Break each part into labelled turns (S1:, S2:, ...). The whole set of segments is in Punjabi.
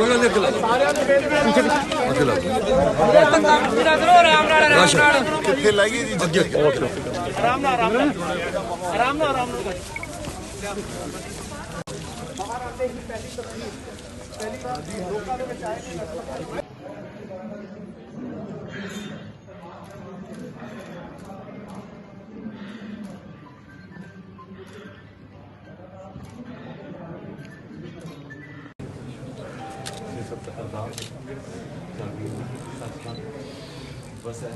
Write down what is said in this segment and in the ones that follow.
S1: कोई गल नहीं
S2: कितने लाइए जी
S1: अगे
S3: आराम नाल आराम नाल आराम नाल आराम नाल बाहर आते ही पहली बार लोकां दे विच आए
S4: बस है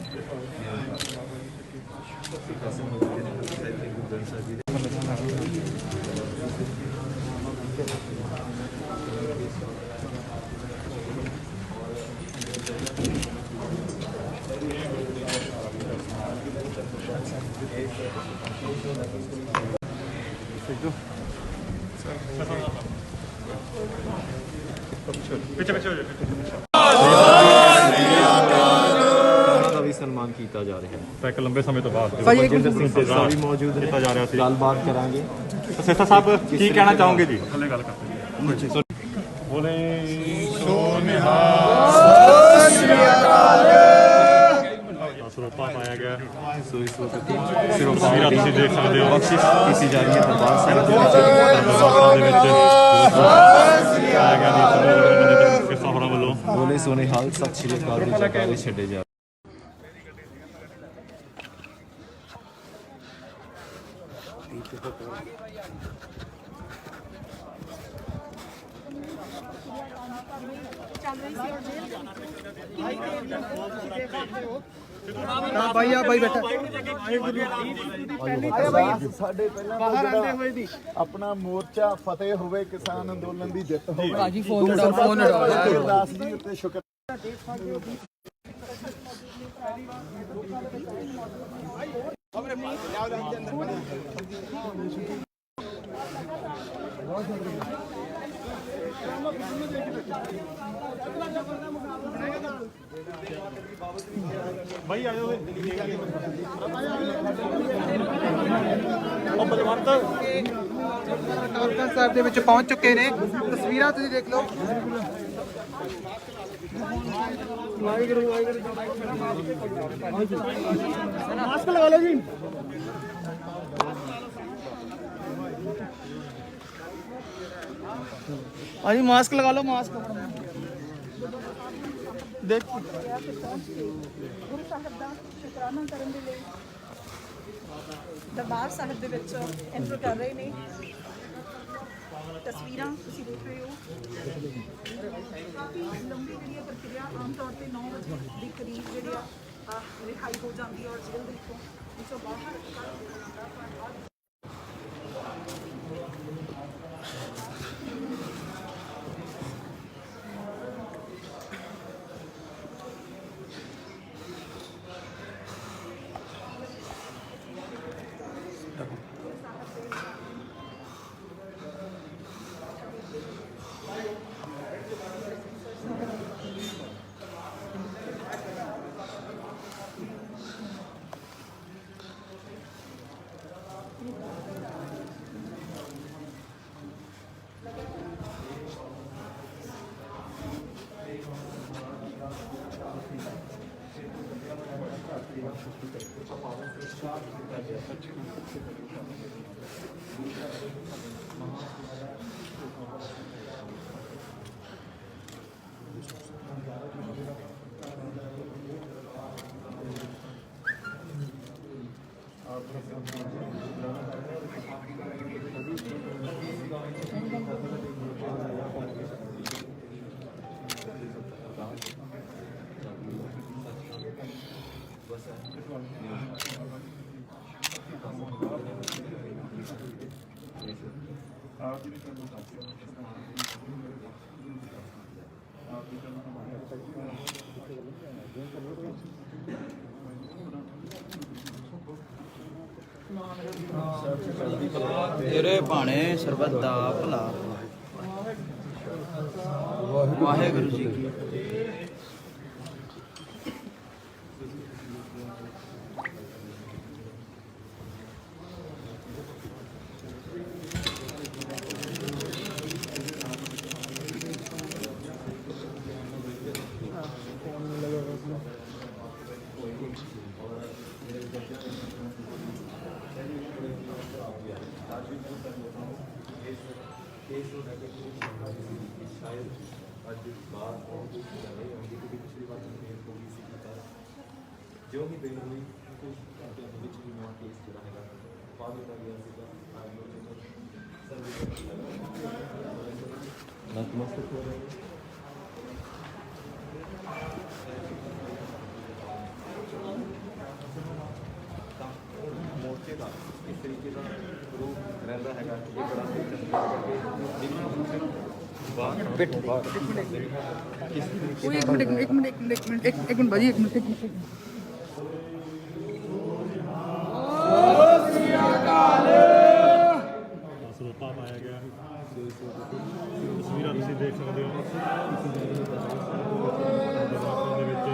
S3: पीछे पीछे हो
S4: ਸਨਮਾਨ ਕੀਤਾ ਜਾ ਰਿਹਾ
S3: ਤਾਂ ਇੱਕ ਲੰਬੇ ਸਮੇਂ ਤੋਂ ਬਾਅਦ
S4: ਬਲਜਿੰਦਰ ਸਿੰਘ ਢੇਸਾ ਵੀ ਮੌਜੂਦ ਨੇ
S3: ਕੀਤਾ ਜਾ ਰਿਹਾ ਸੀ
S4: ਗੱਲਬਾਤ ਕਰਾਂਗੇ
S3: ਸੇਠਾ ਸਾਹਿਬ ਕੀ ਕਹਿਣਾ ਚਾਹੋਗੇ ਜੀ ਥੱਲੇ ਗੱਲ ਕਰਦੇ ਜੀ ਬੋਲੇ ਸੋ ਨਿਹਾਲ ਸਰੋਪਾ ਪਾਇਆ ਗਿਆ
S4: ਸੋ ਇਸ ਵਕਤ
S3: ਤਸਵੀਰਾਂ ਤੁਸੀਂ ਦੇਖ ਸਕਦੇ ਹੋ
S4: ਬਖਸ਼ਿਸ਼ ਕੀਤੀ ਜਾ ਰਹੀ ਹੈ ਦਰਬਾਰ ਸਾਹਿਬ ਦੇ ਵਿੱਚ
S3: ਦਰਬਾਰ ਦੇ ਵਿੱਚ ਪਾਇਆ ਗਿਆ ਜੀ ਕਿਸਾਂ ਹੋਰਾਂ ਵੱਲੋਂ
S4: ਬੋਲੇ ਸੋਨੇ ਹਾਲ ਸਤਿ ਸ਼੍ਰੀ ਅਕਾਲ ਦੇ ਜਕਾਰੇ ਛੱਡੇ ਜਾ
S5: भाई आ भाई बैठा
S2: ਸਾਡੇ ਪਹਿਲਾਂ ਬਾਹਰ ਆਂਦੇ ਹੋਏ ਦੀ ਆਪਣਾ ਮੋਰਚਾ ਫਤਿਹ ਹੋਵੇ ਕਿਸਾਨ ਅੰਦੋਲਨ ਦੀ ਜਿੱਤ ਹੋਵੇ
S5: भाजी फोन उठाओ
S2: ਗੁਰਦਾਸ ਜੀ ਉੱਤੇ ਸ਼ੁਕਰ
S3: ਭਾਈ ਆਇਓ ਉਹ ਬਲਵੰਤ
S5: ਕਾਲਕਾ ਸਾਹਿਬ ਦੇ ਵਿੱਚ ਪਹੁੰਚ ਚੁੱਕੇ ਨੇ ਤਸਵੀਰਾਂ ਤੁਸੀਂ ਦੇਖ ਲਓ ਵਾਹਿਗੁਰੂ ਮਾਸਕ ਲਗਾ ਲਓ ਜੀ ਹਾਂਜੀ ਮਾਸਕ ਲਗਾ ਲਓ ਮਾਸਕ ਦੇਖ
S6: ਗੁਰੂ ਸਾਹਿਬ ਦਾ ਸ਼ੁਕਰਾਨਾ ਕਰਨ ਦੇ ਲਈ ਦਰਬਾਰ ਸਾਹਿਬ ਦੇ ਵਿੱਚ ਐਂਟਰ ਕਰ ਰਹੇ ਨੇ ਤਸਵੀਰਾਂ ਤੁਸੀਂ ਦੇਖ ਰਹੇ ਹੋ ਕਾਫੀ ਲੰਬੀ ਜਿਹੜੀ ਪ੍ਰਕਿਰਿਆ ਆਮ ਤੌਰ ਤੇ 9 ਵਜੇ ਦੇ ਕਰੀਬ ਜਿਹੜੀ ਰਿਹਾਈ ਹੋ ਜਾਂਦੀ ਹੈ ਔਰ ਜੇਲ੍ਹ ਦੇ ਵਿੱਚੋਂ ਬਾਹਰ
S5: ਤੇਰੇ ਭਾਣੇ ਸਰਬੱਤ ਦਾ ਭਲਾ ਵਾਹਿਗੁਰੂ ਜੀ ਕੀ
S4: आज भी बहुत तंग होता हूँ केस हो जाके शायद आज बात और कुछ नहीं होगी क्योंकि पिछली बार बेल होगी इसी प्रकार जो भी बेल हुई कुछ मैं केस चलाएगा पानी का गया नतमस्तक हो रहे हैं मोर्चे का इस तरीके का रूप रहता है कि बड़ा
S5: एक मिनट भाजी एक मिनट
S3: ਸਰੋਪਾ ਪਾਇਆ ਗਿਆ ਤਸਵੀਰਾਂ ਤੁਸੀਂ ਦੇਖ ਸਕਦੇ ਹੋ ਦੇ ਵਿੱਚ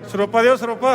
S3: ਸਰੋਪਾ ਦਿਓ ਸਰੋਪਾ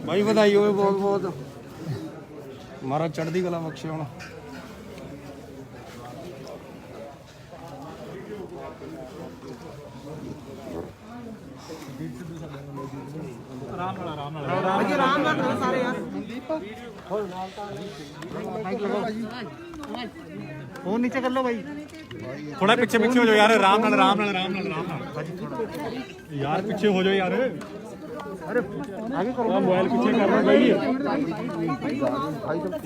S1: भाई बधाई हो बहुत बहुत महाराज चढ़दी कला बख्शे होना
S5: भाजी आराम ਨਾਲ ਕਰੋ ਸਾਰੇ ਯਾਰ फोन नीचे कर लो भाई
S3: थोड़ा पीछे पीछे हो जाओ यार आराम नाल आराम नाल आराम नाल आराम नाल यार पीछे हो जाओ यार
S5: अरे आगे करो
S3: मोबाइल पीछे कर लो भाई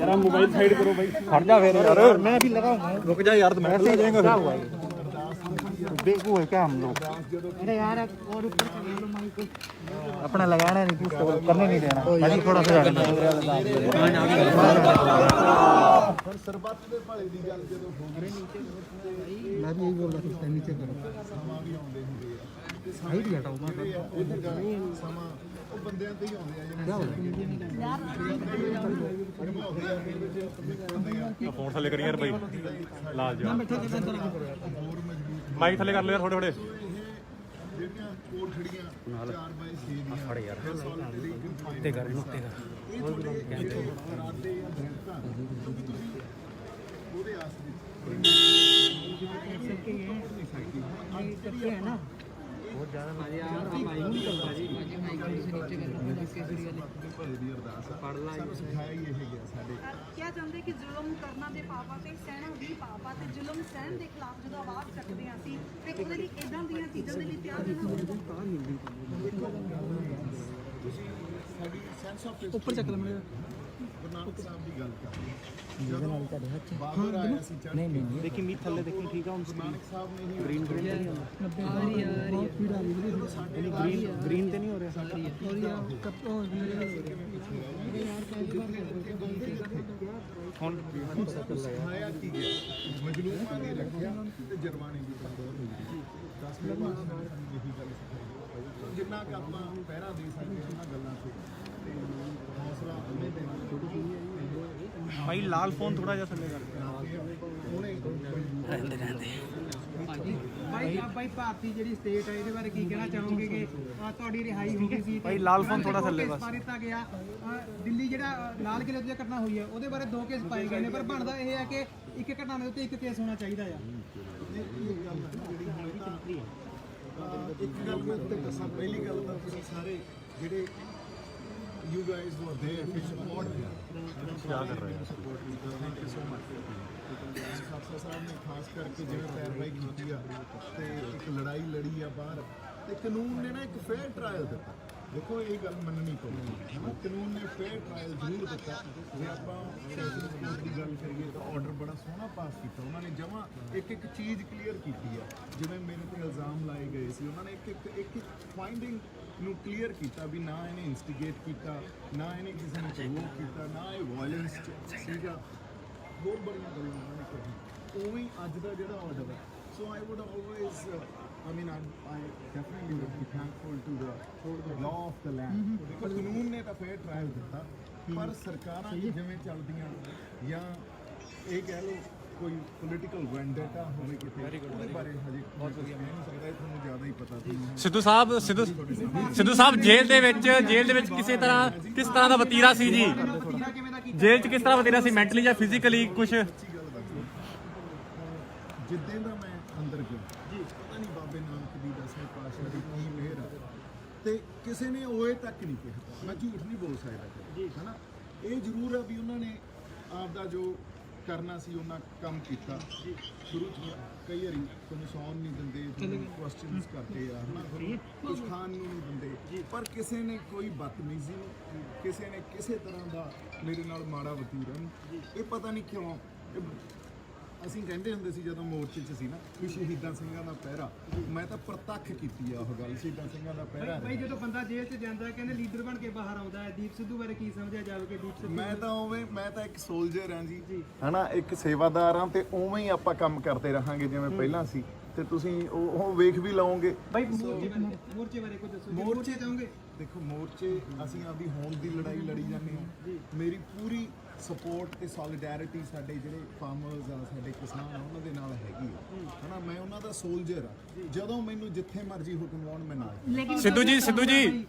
S3: यार मोबाइल साइड करो भाई
S5: हट जा फिर यार मैं भी लगाऊंगा
S3: रुक जा यार तो मैं से जाएगा
S5: क्या हुआ बेवकूफ है क्या हम लोग अरे यार और ऊपर कर लो माइक अपना लगाना नहीं कुछ करने नहीं देना भाजी थोड़ा सा
S2: ਪਰ ਸਰਬੱਤ ਦੇ ਭਲੇ ਦੀ ਗੱਲ ਜਦੋਂ ਹੋਣੀ
S5: मैं भी यही बोल रहा था नीचे करो
S2: ਸਮਾਂ ਵੀ ਆਉਂਦੇ ਹੁੰਦੇ ਆ ਤੇ
S5: हाइट घटाओ मैं
S2: ਇਹ ਗਾਣੇ ਸਮਾਂ ਉਹ ਬੰਦਿਆਂ ਤੇ ਹੀ ਆਉਂਦੇ ਆ ਜਿਹੜੇ
S3: फोन थले कर यार भाई लाल जा माइक थले कर लो यार थोड़े थोड़े
S2: ਜਿਹੜੀਆਂ ਕੋਠੜੀਆਂ 4x6 ਦੀਆਂ ਫੜ ਯਾਰ
S5: ते कर नुक्ते कर
S2: ਕਰਾਟੇ ਜਾਂ ਜੁੱਤਾ ਉਹਦੇ ਆਸਰੇ
S5: है ना बहुत ज्यादा भले ਦੀ ਅਰਦਾਸ ਪੜ ਲਾ ਸਿਖਾਇਆ ਹੀ ਇਹ ਗਿਆ ਸਾਡੇ
S6: ਕਿਹਾ ਜਾਂਦਾ ਕਿ ਜ਼ੁਲਮ ਕਰਨਾ ਦੇ ਪਾਪਾਂ ਤੇ ਸਹਿਣਾ ਵੀ ਪਾਪਾ ਤੇ ਜ਼ੁਲਮ ਸਹਿਣ ਦੇ ਖਿਲਾਫ ਜਦੋਂ ਆਵਾਜ਼ ਚੱਕਦੇ ਹਾਂ ਅਸੀਂ ਤੇ ਉਹਦੇ ਲਈ ਇਦਾਂ ਦੀਆਂ ਚੀਜ਼ਾਂ ਦੇ ਲਈ ਤਿਆਰ ਰਹਿਣਾ ਹੁੰਦਾ
S2: ਸਾਡੀ ਸੈਂਸ ਆਫ
S5: ਉੱਪਰ ਚੱਕ ਲੈ ਮੇਰੇ
S2: ਗੁਰੂ ਨਾਨਕ ਸਾਹਿਬ ਦੀ ਗੱਲ ਕਰਦੇ ਜਿਹਦੇ ਨਾਲ ਤੁਹਾਡੇ ਹੱਥ ਬਾਬਰ ਆਇਆ ਸੀ ਚੜ੍ਹ ਕੇ
S5: देखी मी थल्ले देखी ठीक है
S2: ਗੁਰੂ ਨਾਨਕ ਸਾਹਿਬ ਨੇ ਹੀ
S5: ग्रीन ग्रीन नहीं ग्रीन तो नहीं हो रहा
S2: ਹੁਣ ਸਿਖਾਇਆ ਕੀ ਗਿਆ ਮਜਲੂਮਾਂ ਦੀ ਰੱਖਿਆ ਤੇ ਜਰਮਾਨੇ ਦੀ ਕੰਟਰੋਲ ਹੋਈ 10ਵੇਂ ਪਾਤਸ਼ਾਹ ਨੇ ਸਾਨੂੰ ਇਹੀ ਗੱਲ ਸਿਖਾਈ ਜਿੰਨਾ ਕਿ ਆਪਾਂ ਪਹਿਰਾ ਦੇ ਸਕਦੇ ਹਾਂ ਉਹਨਾਂ ਗੱਲਾਂ ਤੇ ਹੌਸਲਾ ਉਹਨੇ ਦੇਣਾ
S5: भाई लाल फोन थोड़ा जा थल्ले कर भाई भारती ਜਿਹੜੀ ਸਟੇਟ ਹੈ ਇਹਦੇ ਬਾਰੇ ਕੀ ਕਹਿਣਾ ਚਾਹੋਗੇ ਕਿ ਤੁਹਾਡੀ ਰਿਹਾਈ ਹੋ ਗਈ ਸੀ ਭਾਈ ਲਾਲ ਫੋਨ ਥੋੜਾ ਥੱਲੇ ਬਸ ਦਿੱਤਾ ਗਿਆ ਦਿੱਲੀ ਜਿਹੜਾ ਲਾਲ ਕਿਲੇ ਤੇ ਘਟਨਾ ਹੋਈ ਹੈ ਉਹਦੇ ਬਾਰੇ 2 ਕੇਸ ਪਾਏ ਗਏ ਨੇ ਪਰ ਬਣਦਾ ਇਹ ਹੈ ਕਿ ਇੱਕ ਘਟਨਾ ਦੇ ਉੱਤੇ ਇੱਕ ਕੇਸ ਹੋਣਾ ਚਾਹੀਦਾ ਆ
S2: ਇੱਕ ਗੱਲ ਮੈਂ ਉੱਤੇ ਦੱਸਾਂ ਪਹਿਲੀ ਗੱਲ ਤਾਂ ਤੁਸੀਂ ਸਾਰੇ ਜਿਹੜੇ you guys were there to support me क्या कर रहे हैं thank you so much Khalsa ਸਾਹਿਬ ਨੇ ਖਾਸ ਕਰਕੇ ਜਿਵੇਂ ਪੈਰਵਾਈ ਕੀਤੀ ਆ ਤੇ ਇੱਕ ਲੜਾਈ ਲੜੀ ਆ ਬਾਹਰ ਤੇ ਕਾਨੂੰਨ ਨੇ ਨਾ ਇੱਕ ਫੇਅਰ ਟ੍ਰਾਇਲ ਦਿੱਤਾ ਦੇਖੋ ਇਹ ਗੱਲ ਮੰਨਣੀ ਪਊਗੀ ਹੈ ਨਾ, ਕਾਨੂੰਨ ਨੇ ਫੇਅਰ ਟ੍ਰਾਇਲ ਜ਼ਰੂਰ ਦਿੱਤਾ। ਜੇ ਆਪਾਂ ਸੈਸ਼ਨ ਕੋਰਟ ਦੀ ਗੱਲ ਕਰੀਏ ਤਾਂ ਆਰਡਰ ਬੜਾ ਸੋਹਣਾ ਪਾਸ ਕੀਤਾ ਉਹਨਾਂ ਨੇ, ਜਮਾਂ ਇੱਕ ਇੱਕ ਚੀਜ਼ ਕਲੀਅਰ ਕੀਤੀ ਆ। ਜਿਵੇਂ ਮੇਰੇ ਤੇ ਇਲਜ਼ਾਮ ਲਾਏ ਗਏ ਸੀ, ਉਹਨਾਂ ਨੇ ਇੱਕ ਫਾਈਂਡਿੰਗ ਨੂੰ ਕਲੀਅਰ ਕੀਤਾ ਵੀ ਨਾ ਇਹਨੇ ਇਨਸਟੀਗੇਟ ਕੀਤਾ, ਨਾ ਇਹਨੇ ਕਿਸੇ ਨੂੰ ਪ੍ਰੋਵੋਕ ਕੀਤਾ, ਨਾ ਇਹ ਵਾਇਲੈਂਸ ਸੀਗਾ, ਬਹੁਤ ਬੜੀਆਂ ਗੱਲਾਂ ਉਹਨਾਂ ਨੇ ਕਹੀ। ਉਵੇਂ ਹੀ ਅੱਜ ਦਾ ਜਿਹੜਾ ਆਰਡਰ ਹੈ, so I would always I mean, I definitely would be thankful to the law of the land. ਦੇਖੋ ਕਾਨੂੰਨ ਨੇ ਤਾਂ ਫੇਅਰ ਟ੍ਰਾਇਲ ਦਿੱਤਾ, ਪਰ ਸਰਕਾਰਾਂ ਜਿਵੇਂ ਚੱਲਦੀਆਂ ਜਾਂ ਇਹ ਕਹਿ ਲਓ ਕੋਈ ਪੋਲੀਟੀਕਲ ਵੈਂਡੇਟਾ ਹੋਵੇ ਕਿਤੇ, ਉਹਦੇ ਬਾਰੇ ਹਜੇ ਬਹੁਤ ਕੁਝ ਕਹਿ ਨਹੀਂ ਸਕਦਾ। ਇਹ ਤੁਹਾਨੂੰ ਜ਼ਿਆਦਾ ਹੀ ਪਤਾ ਤੁਹਾਨੂੰ।
S3: ਸਿੱਧੂ ਸਾਹਿਬ ਜੇਲ੍ਹ ਦੇ ਵਿੱਚ ਕਿਸ ਤਰ੍ਹਾਂ ਦਾ ਵਤੀਰਾ ਸੀ ਜੀ? ਜੇਲ੍ਹ 'ਚ ਕਿਸ ਤਰ੍ਹਾਂ ਵਤੀਰਾ ਸੀ, ਮੈਂਟਲੀ ਜਾਂ ਫਿਜ਼ੀਕਲੀ ਕੁਝ?
S2: ਜਿੱਦਾਂ ਦਾ ਮੈਂ ਅੰਦਰ ਗਿਆ ਪਤਾ ਨਹੀਂ ਬਾਬੇ ਨਾਨਕ ਦੀ 10ਵੇਂ ਪਾਤਸ਼ਾਹ ਦੀ ਕੀ ਮਿਹਰ ਆ, ਤੇ ਕਿਸੇ ਨੇ ਓਏ ਤੱਕ ਨਹੀਂ ਕਿਹਾ। ਮੈਂ ਝੂਠ ਨਹੀਂ ਬੋਲ ਸਕਦਾ ਹੈ ਨਾ। ਇਹ ਜ਼ਰੂਰ ਆ ਵੀ ਉਹਨਾਂ ਨੇ ਆਪਦਾ ਜੋ ਕਰਨਾ ਸੀ ਉਹਨਾਂ ਕੰਮ ਕੀਤਾ। ਸ਼ੁਰੂ 'ਚ ਕਈ ਵਾਰੀ ਤੁਹਾਨੂੰ ਸੌਣ ਨਹੀਂ ਦਿੰਦੇ, ਤੁਹਾਨੂੰ ਕੁਐਸਚਨਸ ਕਰਦੇ ਆ ਹੈ ਨਾ, ਕੁਝ ਖਾਣ ਨੂੰ ਨਹੀਂ ਦਿੰਦੇ, ਪਰ ਕਿਸੇ ਨੇ ਕੋਈ ਬਦਤਮੀਜ਼ੀ ਨਹੀਂ, ਕਿਸੇ ਨੇ ਕਿਸੇ ਤਰ੍ਹਾਂ ਦਾ ਮੇਰੇ ਨਾਲ ਮਾੜਾ ਵਤੀਰਾ ਨਹੀਂ। ਇਹ ਪਤਾ ਨਹੀਂ ਕਿਉਂ ਅਸੀਂ ਕਹਿੰਦੇ ਹੁੰਦੇ ਸੀ ਜਦੋਂ ਮੋਰਚੇ 'ਚ ਸੀ ਨਾ ਵੀ ਸ਼ਹੀਦਾਂ ਸਿੰਘਾਂ ਦਾ ਪਹਿਰਾ, ਮੈਂ ਤਾਂ ਪ੍ਰਤੱਖ ਕੀਤੀ ਆ ਉਹ ਗੱਲ, ਸ਼ਹੀਦਾਂ ਸਿੰਘਾਂ ਦਾ ਪਹਿਰਾ।
S5: ਭਾਈ ਜਦੋਂ ਬੰਦਾ ਜੇਲ੍ਹ 'ਚ ਜਾਂਦਾ ਕਹਿੰਦੇ ਲੀਡਰ ਬਣ ਕੇ ਬਾਹਰ ਆਉਂਦਾ ਹੈ, ਦੀਪ ਸਿੱਧੂ ਬਾਰੇ ਕੀ ਸਮਝਿਆ ਜਾਵੇ ਕਿ ਦੀਪ ਸਿੱਧੂ?
S2: ਮੈਂ ਤਾਂ ਇੱਕ ਸੋਲਜਰ ਹਾਂ ਜੀ ਹਨਾ, ਇੱਕ ਸੇਵਾਦਾਰ ਹਾਂ, ਤੇ ਉਵੇਂ ਹੀ ਆਪਾਂ ਕੰਮ ਕਰਦੇ ਰਹਾਂਗੇ ਜਿਵੇਂ ਪਹਿਲਾਂ ਸੀ, ਤੇ ਤੁਸੀਂ ਉਹ ਵੇਖ ਵੀ ਲਓਗੇ।
S5: ਭਾਈ ਮੋਰਚੇ ਬਾਰੇ ਕੁਝ ਦੱਸੋ, ਮੋਰਚੇ ਚਾਹੋਗੇ?
S2: ਦੇਖੋ ਮੋਰਚੇ ਅਸੀਂ ਆਪਦੀ ਹੋਂਦ ਦੀ ਲੜਾਈ ਲੜੀ ਜਾਂਦੇ ਹਾਂ। ਮੇਰੀ ਪੂਰੀ ਸਪੋਰਟ ਤੇ ਸੋਲੀਡੈਰਿਟੀ ਸਾਡੇ ਜਿਹੜੇ ਫਾਰਮਰਸ ਆ, ਸਾਡੇ ਕਿਸਾਨ ਆ, ਉਹਨਾਂ ਦੇ ਨਾਲ ਹੈਗੀ ਹੈ ਨਾ। ਮੈਂ ਉਹਨਾਂ ਦਾ ਸੋਲਜਰ ਆ, ਜਦੋਂ ਮੈਨੂੰ ਜਿੱਥੇ ਮਰਜ਼ੀ ਹੁਕਮ ਲਾਉਣ ਮੈਂ ਨਾਲ।
S3: ਸਿੱਧੂ ਜੀ
S5: ਅਸੀਂ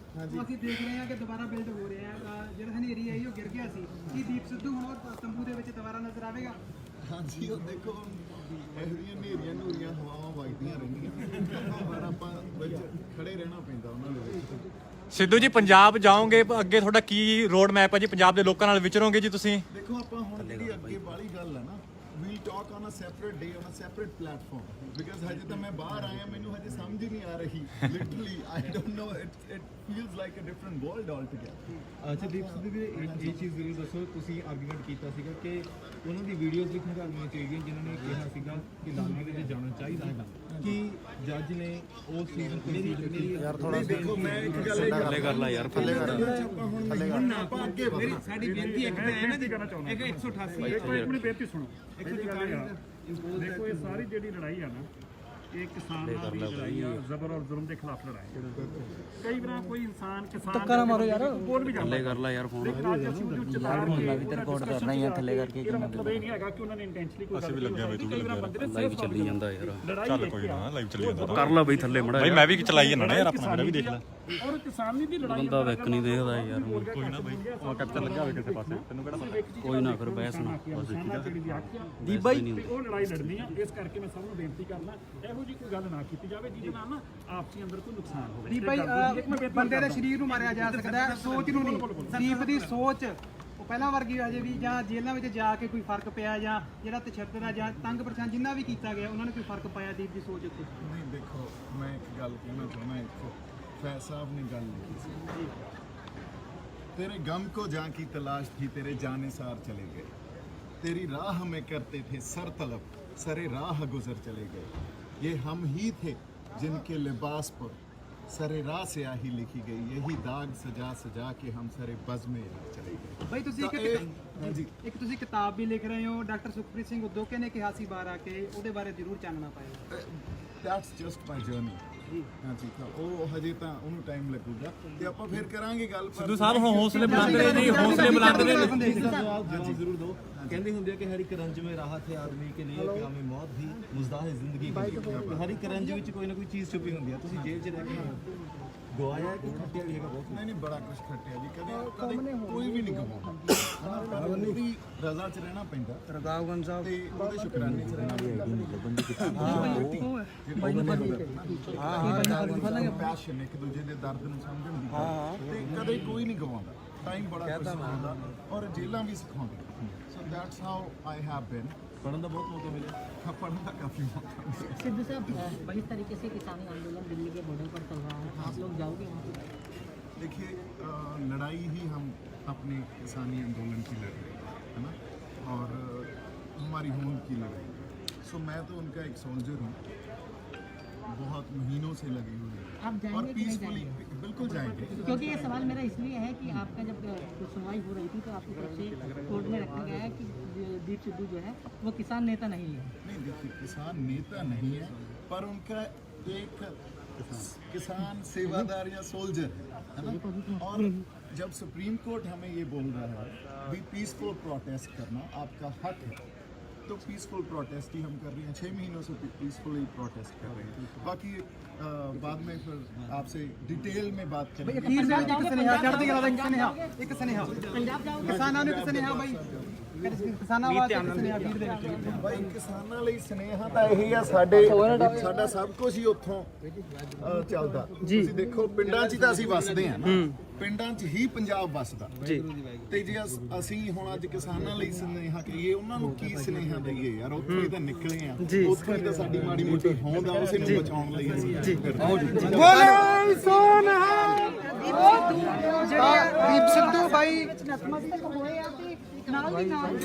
S5: ਦੇਖ ਰਹੇ ਹਾਂ ਕਿ ਦੁਬਾਰਾ ਬਿਲਡ ਹੋ ਰਿਹਾ ਹੈ, ਜਿਹੜਾ ਹਨੇਰੀ ਆਈ ਉਹ ਗਿਰ ਗਿਆ ਸੀ, ਕੀ ਦੀਪ ਸਿੱਧੂ ਹੁਣ ਤੰਬੂ ਦੇ ਵਿੱਚ ਦੁਬਾਰਾ ਨਜ਼ਰ ਆਵੇਗਾ?
S2: ਹਾਂਜੀ, ਉਹ ਦੇਖੋ ਇਹੋ ਜਿਹੀਆਂ ਹਨੇਰੀਆਂ ਨੂਰੀਆਂ ਹਵਾਵਾਂ ਵਗਦੀਆਂ ਰਹਿੰਦੀਆਂ, ਪਰ ਆਪਾਂ ਵਿੱਚ ਖੜੇ ਰਹਿਣਾ ਪੈਂਦਾ ਉਹਨਾਂ ਦੇ ਵਿੱਚ।
S3: ਸਿੱਧੂ ਜੀ ਪੰਜਾਬ ਜਾਓਗੇ, ਅੱਗੇ ਤੁਹਾਡਾ ਕੀ ਰੋਡ ਮੈਪ ਹੈ ਜੀ? ਪੰਜਾਬ ਦੇ ਲੋਕਾਂ ਨਾਲ ਵਿਚਰੋਗੇ ਜੀ ਤੁਸੀਂ?
S2: ਦੇਖੋ ਆਪਾਂ ਹੁਣ ਜਿਹੜੀ ਅੱਗੇ ਵਾਲੀ ਗੱਲ ਹੈ ਨਾ, we'll talk on a separate day on a separate platform, because ਹਜੇ ਤਾਂ ਮੈਂ ਬਾਹਰ ਆਇਆ, ਮੈਨੂੰ ਹਜੇ ਸਮਝ ਹੀ ਨਹੀਂ ਆ ਰਹੀ literally, I don't know, it feels like a different world altogether.
S7: ਅੱਛਾ ਦੀਪ ਸਿੱਧੂ ਵੀਰੇ ਇਹ ਚੀਜ਼ ਜ਼ਰੂਰ ਦੱਸੋ, ਤੁਸੀਂ ਆਰਗੂਮੈਂਟ ਕੀਤਾ ਸੀਗਾ ਕਿ ਉਹਨਾਂ ਦੀ ਵੀਡੀਓਜ਼ ਵੀ ਖੰਗਾਲਣੀਆਂ ਚਾਹੀਦੀਆਂ ਜਿਨ੍ਹਾਂ ਨੇ ਕਿਹਾ ਸੀਗਾ ਕਿ ਲਾਲੂ ਦੇ ਜਾਣਾ ਚਾਹੀਦਾ ਹੈ, ਕਿ ਜੱਜ ਨੇ ਉਸ ਚੀਜ਼ ਨੂੰ ਕੰਸੀਡਰ
S2: ਯਾਰ ਥੋੜਾ ਦੇਖੋ, ਮੈਂ ਇੱਕ ਗੱਲ ਥੱਲੇ ਕਰ ਲਾ ਯਾਰ, ਥੱਲੇ ਕਰ ਆਪਾਂ ਅੱਗੇ ਵਧਣਾ।
S5: ਸਾਡੀ ਬੇਨਤੀ ਇੱਕ ਤਾਂ ਹੈ ਨਾ ਜੀ, ਇੱਕ 188
S8: ਇੱਕ ਮਿੰਟ ਬੇਨਤੀ ਸੁਣੋ। ਦੇਖੋ ਇਹ ਸਾਰੀ ਜਿਹੜੀ ਲੜਾਈ ਆ ਨਾ, ਇਹ ਕਿਸਾਨਾਂ ਦੀ ਲੜਾਈ ਆ, ਜ਼ਬਰ ਔਰ ਜ਼ੁਲਮ ਦੇ ਖਿਲਾਫ ਲੜਾਈ ਆ। ਕਈ ਵਾਰ ਕੋਈ ਇਨਸਾਨ ਕਿਸਾਨ ਦਾ ਮਾਰੋ ਯਾਰ, ਬੋਲ ਵੀ ਜਾਂਦਾ, ਥੱਲੇ ਕਰ ਲੈ ਯਾਰ ਫੋਨ, ਅੱਜ ਅਸੀਂ ਉਹਦੀ ਉੱਚ ਤਾਰ ਮੈਂ ਵੀ ਰਿਕਾਰਡ ਕਰਨਾ ਹੀ ਆ, ਥੱਲੇ ਕਰਕੇ ਇਹਦਾ ਮਤਲਬ ਇਹ ਨਹੀਂ ਹੈਗਾ ਕਿ ਉਹਨਾਂ ਨੇ ਇੰਟੈਂਸ਼ਨਲੀ ਕੋਈ ਗੱਲ ਕੀਤੀ। ਕਈ ਵਾਰ ਬੰਦੇ ਨੇ ਲਾਈਵ ਚੱਲੀ ਜਾਂਦਾ ਯਾਰ,
S3: ਚੱਲ ਕੋਈ ਨਾ, ਲਾਈਵ ਚੱਲੀ ਜਾਂਦਾ,
S8: ਕਰ ਲਾ ਬਈ ਥੱਲੇ ਮੜਾ
S3: ਭਾਈ, ਮੈਂ ਵੀ ਚਲਾਈ ਜਾਂਦਾ ਨਾ ਯਾਰ, ਆਪਣਾ ਮੇਰਾ ਵੀ ਦੇਖ ਲੈ।
S8: ਔਰ ਕਿਸਾਨੀ ਦੀ ਲੜਾਈ
S7: ਬੰਦਾ ਵੇਖ ਨਹੀਂ ਦੇਖਦਾ ਯਾਰ,
S3: ਕੋਈ ਨਾ ਭਾਈ, ਉਹ ਕੈਪਚਰ ਲੱਗਾ ਹੋਵੇ ਕਿਸੇ ਪਾਸੇ, ਤੈਨੂੰ ਕਿਹੜਾ ਪਤਾ?
S7: ਕੋਈ ਨਾ ਫਿਰ ਬਹਿਸ ਨਾ
S8: ਦੀਪ ਬਾਈ, ਉਹ ਲੜਾਈ ਲੜਨੀ ਆ। ਇਸ ਕਰਕੇ ਮੈਂ ਸਭ ਨੂੰ ਬੇਨਤੀ ਕਰਨਾ, ਇਹੋ ਜਿਹੀ ਕੋਈ ਗੱਲ ਨਾ ਕੀਤੀ ਜਾਵੇ ਜਿਹਦੇ ਨਾਲ ਨਾ ਆਪਸੀ ਅੰਦਰ ਕੋਈ ਨੁਕਸਾਨ ਹੋਵੇ।
S5: ਦੀਪ ਭਾਈ ਬੰਦੇ ਦੇ ਸਰੀਰ ਨੂੰ ਮਾਰਿਆ ਜਾ ਸਕਦਾ ਹੈ, ਸੋਚ ਨੂੰ ਨਹੀਂ। ਦੀਪ ਦੀ ਸੋਚ ਉਹ ਪਹਿਲਾਂ ਵਰਗੀ ਹਜੇ ਵੀ, ਜਾਂ ਜੇਲ੍ਹਾਂ ਵਿੱਚ ਜਾ ਕੇ ਕੋਈ ਫਰਕ ਪਿਆ, ਜਾਂ ਜਿਹੜਾ ਤਸ਼ੱਦਦ ਆ ਜਾਂ ਤੰਗ ਪਰੇਸ਼ਾਨ ਜਿੰਨਾ ਵੀ ਕੀਤਾ ਗਿਆ, ਉਹਨਾਂ ਨੇ ਕੋਈ ਫਰਕ ਪਾਇਆ ਦੀਪ ਦੀ ਸੋਚ ਉੱਤੇ?
S2: ਨਹੀਂ, ਦੇਖੋ ਮੈਂ ਇੱਕ ਗੱਲ ਕਹਿਣਾ ਚਾਹੁੰਦਾ, ਇੱਕ फैज साहब ने गल लिखी थी, तेरे गम को जहाँ की तलाश थी तेरे जाने सार चले गए, तेरी राह में करते थे सर तलब, सरे राह गुजर चले गए, ये हम ही थे जिनके लिबास पर सरे राह से आही लिखी गई, यही दाग सजा सजा के हम सरे बज़ में चले गए।
S5: भाई ਤੁਸੀਂ ਇੱਕ ਤੁਸੀਂ ਕਿਤਾਬ ਵੀ ਲਿਖ ਰਹੇ ਹੋ, ਡਾਕਟਰ ਸੁਖਪ੍ਰੀਤ ਸਿੰਘ ਉਦੋਕੇ ਨੇ ਕਿਹਾ ਸੀ ਬਾਹਰ ਆ ਕੇ, ਉਹਦੇ ਬਾਰੇ ਜ਼ਰੂਰ ਚਾਨਣਾ ਪਾਇਓ।
S2: That's just my journey। ਹਾਂਜੀ, ਤਾਂ ਉਹ ਹਜੇ ਤਾਂ ਉਹਨੂੰ ਟਾਈਮ ਲੱਗੂਗਾ, ਤੇ ਆਪਾਂ ਫਿਰ ਕਰਾਂਗੇ ਗੱਲ।
S3: ਸਿੱਧੂ ਸਾਹਿਬ ਹੁਣ ਹੌਸਲੇ ਬੁਲੰਦ ਨੇ ਜੀ, ਹੌਸਲੇ ਬੁਲੰਦ ਨੇ।
S7: जवाब जरूर दो। कहते होंगे कि हर एक रंज में राहत है आदमी के लिए, क़याम मौत भी मुज़दा है जिंदगी की। हर एक रंज ਵਿੱਚ ਕੋਈ ਨਾ ਕੋਈ ਚੀਜ਼ ਛੁਪੀ ਹੁੰਦੀ ਹੈ। ਤੁਸੀਂ ਜੇਲ੍ਹ 'ਚ ਰਹਿ ਕੇ ਗਵਾਇਆ ਕਿ ਖੱਟਿਆ ਵੀ ਹੈਗਾ ਬਹੁਤ?
S2: ਨਹੀਂ, ਬੜਾ ਕੁਝ ਖੱਟਿਆ ਜੀ, ਕਦੇ ਕੋਈ ਵੀ ਨਹੀਂ ਗਵਾਉਂਦਾ, ਹਨਾ, ਉਹਦੀ ਰਜ਼ਾ 'ਚ ਰਹਿਣਾ ਪੈਂਦਾ,
S1: ਰਦਾਵਗੰਜ ਸਾਹਿਬ
S2: ਤੇ ਉਹਦੇ ਸ਼ੁਕਰਾਨੇ 'ਚ ਰਹਿਣਾ ਪੈਂਦਾ। ਪੈਸ਼ਨ, ਇੱਕ ਦੂਜੇ ਦੇ ਦਰਦ ਨੂੰ ਸਮਝਣ ਦੀ, ਤੇ ਕਦੇ ਕੋਈ ਨਹੀਂ ਗਵਾਉਂਦਾ। ਟਾਈਮ ਬੜਾ ਕੁਝ ਸਿਖਾਉਂਦਾ, ਔਰ ਜੇਲਾਂ ਵੀ ਸਿਖਾਉਂਦੇ। So that's how I have been.
S7: पढ़ने का बहुत मौका मिला,
S2: पढ़ने का काफ़ी मौका मिला।
S9: सिद्धू साहब, जिस तरीके से किसानी आंदोलन दिल्ली के बॉर्डर पर चल रहा है, आप लोग जाओगे वहाँ पे?
S2: देखिए लड़ाई ही हम अपने किसानी आंदोलन की लड़ रहे हैं, है ना, और हमारी होंद की लड़ाई। सो मैं तो उनका एक सोल्जर हूँ, बहुत महीनों से लगी हुई है
S9: आप जाएंगे
S2: और
S9: कि नहीं
S2: पीसफुली बिल्कुल जाएंगे।
S9: क्योंकि ये सवाल मेरा इसलिए है कि आपका जब सुनवाई हो रही थी तो आपकी तरफ से कोर्ट में रखा गया है कि दीप सिद्धू जो है वो किसान नेता नहीं है।
S2: नहीं देखिए, किसान नेता नहीं है पर उनका एक किसान सेवादार या सोल्जर है ना। और जब सुप्रीम कोर्ट हमें ये बोल रहा है भी पीसफुल प्रोटेस्ट करना आपका हक है, तो पीसफुल प्रोटेस्ट ही हम कर रहे हैं। 6 महीनों से पीसफुली प्रोटेस्ट कर रहे हैं। बाकी बाद में फिर आपसे डिटेल में बात करेंगे।
S5: ਅਖੀਰ ਦੇ ਵਿੱਚ ਇੱਕ ਸੁਨੇਹਾ ਚੜ੍ਹਦੀ ਕਲਾ ਦਾ ਇੱਕ ਸੁਨੇਹਾ ਕਿਸਾਨਾਂ ਨੂੰ ਇੱਕ ਸੁਨੇਹਾ ਬਾਈ ਕਿਸਾਨਾਂ ਵਾਸਤੇ ਇੱਕ ਸੁਨੇਹਾ ਅਖੀਰ ਦੇ ਵਿੱਚ
S2: ਭਾਈ ਕਿਸਾਨਾਂ ਲਈ ਸੁਨੇਹਾ ਤਾਂ ਇਹੀ ਆ, ਸਾਡਾ ਸਭ ਕੁਝ ਹੀ ਉੱਥੋਂ ਚੱਲਦਾ। ਤੁਸੀਂ ਦੇਖੋ ਪਿੰਡਾਂ 'ਚ ਹੀ ਤਾਂ ਅਸੀਂ ਵਸਦੇ ਹਾਂ ਨਾ, ਪਿੰਡਾਂ 'ਚ ਹੀ ਪੰਜਾਬ ਵਸਦਾ ਜੀ। ਤੇ ਜੇ ਅਸੀਂ ਹੁਣ ਅੱਜ ਕਿਸਾਨਾਂ ਲਈ ਸੁਨੇਹਾ ਕਹੀਏ, ਉਹਨਾਂ ਨੂੰ ਕੀ ਸੁਨੇਹਾ ਦਈਏ ਯਾਰ? ਉੱਥੋਂ ਹੀ ਤਾਂ ਨਿਕਲੇ ਆ, ਉੱਥੋਂ ਹੀ ਤਾਂ ਸਾਡੀ ਮਾੜੀ ਮੋਟੀ ਹੋਂਦ ਆ, ਉਸੇ ਨੂੰ ਬਚਾਉਣ ਲਈ ਅਸੀਂ
S5: ਬੋਲੇ ਸੋਨਹਾ ਦੀਪ ਸਿੱਧੂ ਬਾਈ
S6: ਨਤਮਸਤਕ ਹੋਏ ਆ ਤੇ ਨਾਲ ਦੀ ਨਾਲ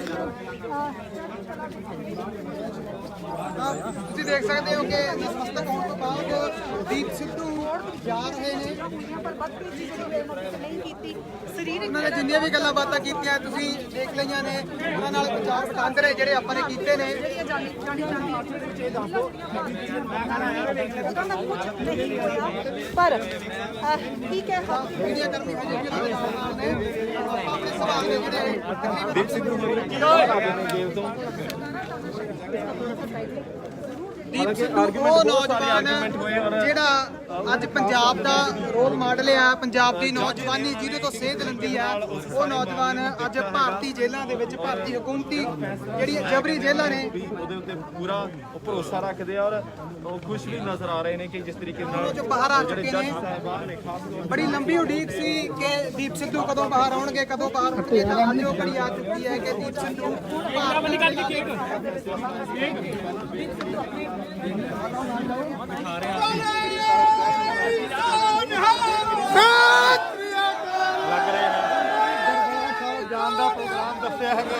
S5: ਤੁਸੀਂ ਦੇਖ ਸਕਦੇ ਹੋ ਕਿ ਨਤਮਸਤਕ ਹੋਣ ਤੋਂ ਬਾਅਦ ਦੀਪ ਸਿੱਧੂ ਜਾ ਰਹੇ ਨੇ।
S6: ਪਰ ਬਦਤਮੀਜ਼ੀ ਜਿਹੜੀ ਮਦਦ ਨਹੀਂ ਕੀਤੀ ਸਰੀਰਕ
S5: ਉਹਨਾਂ ਨੇ ਜਿੰਨੀਆਂ ਵੀ ਗੱਲਾਂ ਬਾਤਾਂ ਕੀਤੀਆਂ ਤੁਸੀਂ ਦੇਖ ਲਈਆਂ ਨੇ, ਉਹਨਾਂ ਨਾਲ ਵਿਚਾਰ ਵਟਾਂਦਰੇ ਜਿਹੜੇ ਆਪਾਂ ਨੇ ਕੀਤੇ ਨੇ।
S6: ਜਾਣੀ ਕੁਝ ਨਹੀਂ ਹੋਇਆ ਪਰ ਠੀਕ ਹੈ
S5: ਮੀਡੀਆ ਕਰਮੀ ਹਜੇ ਵੀ ਉਹਨਾਂ ਦੇ ਨਾਲ ਨੇ। ਆਪਣੇ ਸਵਾਲ ਦੇ ਜਿਹੜੇ ਦੀਪ ਸਿੱਧੂ ਦੀਪ ਸਿੱਧੂ ਉਹ ਨੌਜਵਾਨ ਜਿਹੜਾ ਅੱਜ ਪੰਜਾਬ ਦਾ ਰੋਲ ਮਾਡਲ ਆ, ਪੰਜਾਬ ਦੀ ਨੌਜਵਾਨੀ ਜਿਹਦੇ ਤੋਂ ਸੇਧ ਲੈਂਦੀ ਆ, ਉਹ ਨੌਜਵਾਨ ਅੱਜ ਭਾਰਤੀ ਜੇਲ੍ਹਾਂ ਦੇ ਵਿੱਚ, ਭਾਰਤੀ ਹਕੂਮਤੀ ਜਿਹੜੀਆਂ ਜਬਰੀ ਜੇਲ੍ਹਾਂ ਨੇ,
S7: ਉਹਦੇ ਉੱਤੇ ਪੂਰਾ ਭਰੋਸਾ ਰੱਖਦੇ ਆ ਔਰ ਉਹ ਖੁਸ਼ ਵੀ ਨਜ਼ਰ ਆ ਰਹੇ ਨੇ ਕਿ ਜਿਸ ਤਰੀਕੇ ਨਾਲ
S5: ਜੋ ਬਾਹਰ ਆ ਚੁੱਕੇ ਨੇ।
S7: ਸਾਹਿਬਾਨ ਨੇ ਖਾਸ ਤੌਰ
S5: ਬੜੀ ਲੰਬੀ ਉਡੀਕ ਸੀ ਕਿ ਦੀਪ ਸਿੱਧੂ ਕਦੋਂ ਬਾਹਰ ਆਉਣਗੇ, ਕਦੋਂ ਬਾਹਰ ਆਉਣਗੇ, ਤਾਂ ਅੱਜ ਉਹ ਘੜੀ ਆ ਚੁੱਕੀ ਹੈ ਕਿ ਦੀਪ ਸਿੱਧੂ
S7: ਜਾਣ ਦਾ ਪ੍ਰੋਗਰਾਮ ਦੱਸਿਆ ਹੈਗਾ।